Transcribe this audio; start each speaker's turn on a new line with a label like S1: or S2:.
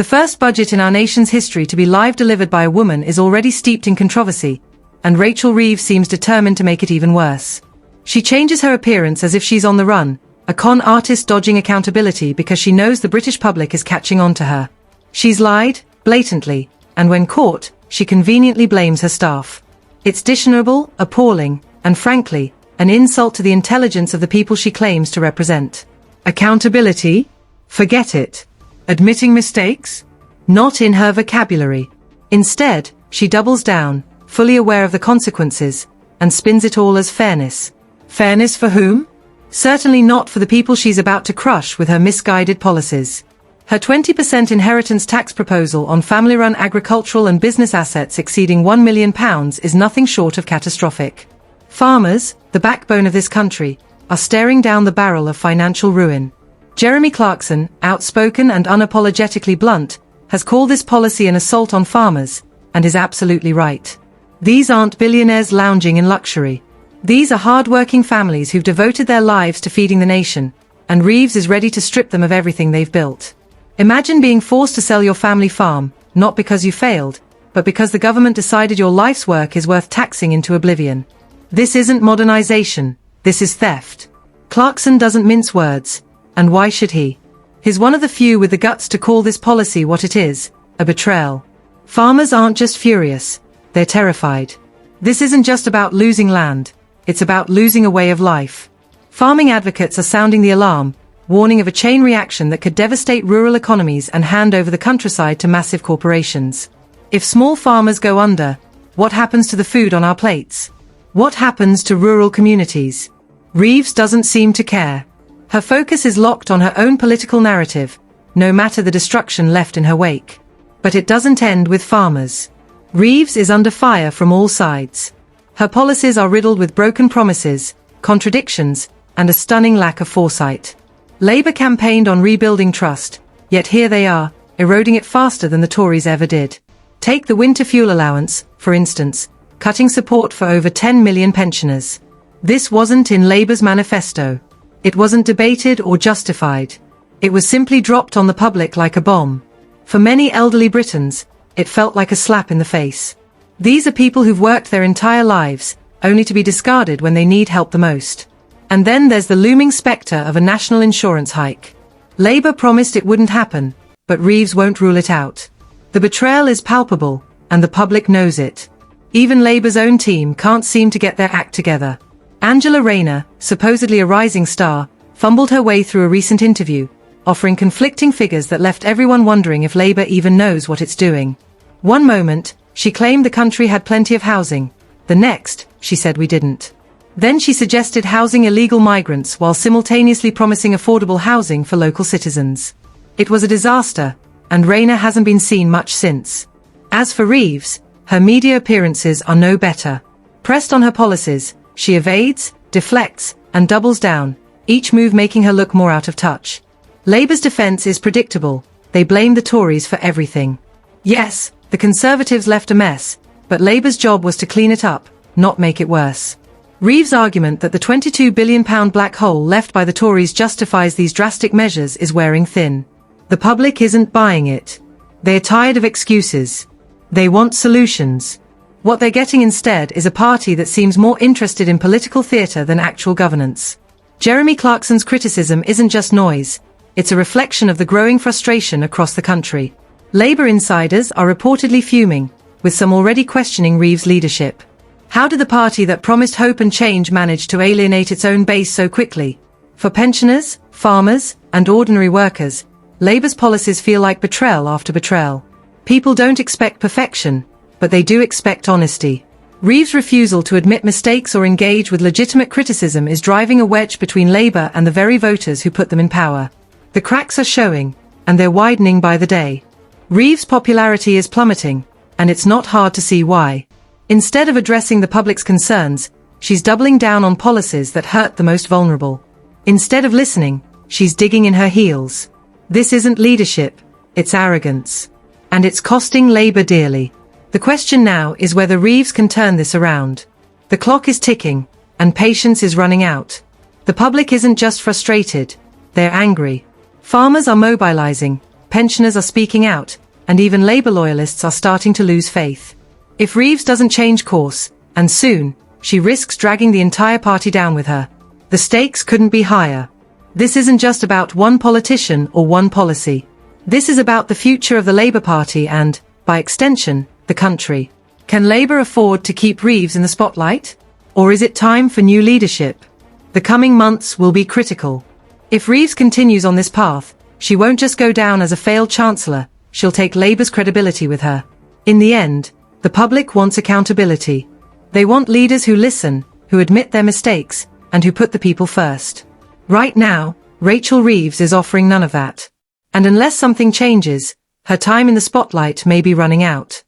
S1: The first budget in our nation's history to be live delivered by a woman is already steeped in controversy, and Rachel Reeves seems determined to make it even worse. She changes her appearance as if she's on the run, a con artist dodging accountability because she knows the British public is catching on to her. She's lied, blatantly, and when caught, she conveniently blames her staff. It's dishonorable, appalling, and frankly, an insult to the intelligence of the people she claims to represent. Accountability? Forget it. Admitting mistakes? Not in her vocabulary. Instead, she doubles down, fully aware of the consequences, and spins it all as fairness. Fairness for whom? Certainly not for the people she's about to crush with her misguided policies. Her 20% inheritance tax proposal on family-run agricultural and business assets exceeding £1 million is nothing short of catastrophic. Farmers, the backbone of this country, are staring down the barrel of financial ruin. Jeremy Clarkson, outspoken and unapologetically blunt, has called this policy an assault on farmers, and is absolutely right. These aren't billionaires lounging in luxury. These are hard-working families who've devoted their lives to feeding the nation, and Reeves is ready to strip them of everything they've built. Imagine being forced to sell your family farm, not because you failed, but because the government decided your life's work is worth taxing into oblivion. This isn't modernization, this is theft. Clarkson doesn't mince words, and why should he? He's one of the few with the guts to call this policy what it is, a betrayal. Farmers aren't just furious, they're terrified. This isn't just about losing land, it's about losing a way of life. Farming advocates are sounding the alarm, warning of a chain reaction that could devastate rural economies and hand over the countryside to massive corporations. If small farmers go under, what happens to the food on our plates? What happens to rural communities? Reeves doesn't seem to care. Her focus is locked on her own political narrative, no matter the destruction left in her wake. But it doesn't end with farmers. Reeves is under fire from all sides. Her policies are riddled with broken promises, contradictions, and a stunning lack of foresight. Labour campaigned on rebuilding trust, yet here they are, eroding it faster than the Tories ever did. Take the winter fuel allowance, for instance, cutting support for over 10 million pensioners. This wasn't in Labour's manifesto. It wasn't debated or justified. It was simply dropped on the public like a bomb. For many elderly Britons, it felt like a slap in the face. These are people who've worked their entire lives, only to be discarded when they need help the most. And then there's the looming spectre of a national insurance hike. Labour promised it wouldn't happen, but Reeves won't rule it out. The betrayal is palpable, and the public knows it. Even Labour's own team can't seem to get their act together. Angela Rayner, supposedly a rising star, fumbled her way through a recent interview, offering conflicting figures that left everyone wondering if Labour even knows what it's doing. One moment, she claimed the country had plenty of housing. The next, she said we didn't. Then she suggested housing illegal migrants while simultaneously promising affordable housing for local citizens. It was a disaster, and Rayner hasn't been seen much since. As for Reeves, her media appearances are no better. Pressed on her policies, she evades, deflects, and doubles down, each move making her look more out of touch. Labour's defence is predictable. They blame the Tories for everything. Yes, the Conservatives left a mess, but Labour's job was to clean it up, not make it worse. Reeves' argument that the £22 billion black hole left by the Tories justifies these drastic measures is wearing thin. The public isn't buying it. They're tired of excuses. They want solutions. What they're getting instead is a party that seems more interested in political theatre than actual governance. Jeremy Clarkson's criticism isn't just noise, it's a reflection of the growing frustration across the country. Labour insiders are reportedly fuming, with some already questioning Reeves' leadership. How did the party that promised hope and change manage to alienate its own base so quickly? For pensioners, farmers, and ordinary workers, Labour's policies feel like betrayal after betrayal. People don't expect perfection, but they do expect honesty. Reeves' refusal to admit mistakes or engage with legitimate criticism is driving a wedge between Labour and the very voters who put them in power. The cracks are showing, and they're widening by the day. Reeves' popularity is plummeting, and it's not hard to see why. Instead of addressing the public's concerns, she's doubling down on policies that hurt the most vulnerable. Instead of listening, she's digging in her heels. This isn't leadership, it's arrogance. And it's costing Labour dearly. The question now is whether Reeves can turn this around. The clock is ticking, and patience is running out. The public isn't just frustrated, they're angry. Farmers are mobilizing, pensioners are speaking out, and even Labour loyalists are starting to lose faith. If Reeves doesn't change course, and soon, she risks dragging the entire party down with her. The stakes couldn't be higher. This isn't just about one politician or one policy. This is about the future of the Labour Party and, by extension, the country. Can Labour afford to keep Reeves in the spotlight? Or is it time for new leadership? The coming months will be critical. If Reeves continues on this path, she won't just go down as a failed chancellor, she'll take Labour's credibility with her. In the end, the public wants accountability. They want leaders who listen, who admit their mistakes, and who put the people first. Right now, Rachel Reeves is offering none of that. And unless something changes, her time in the spotlight may be running out.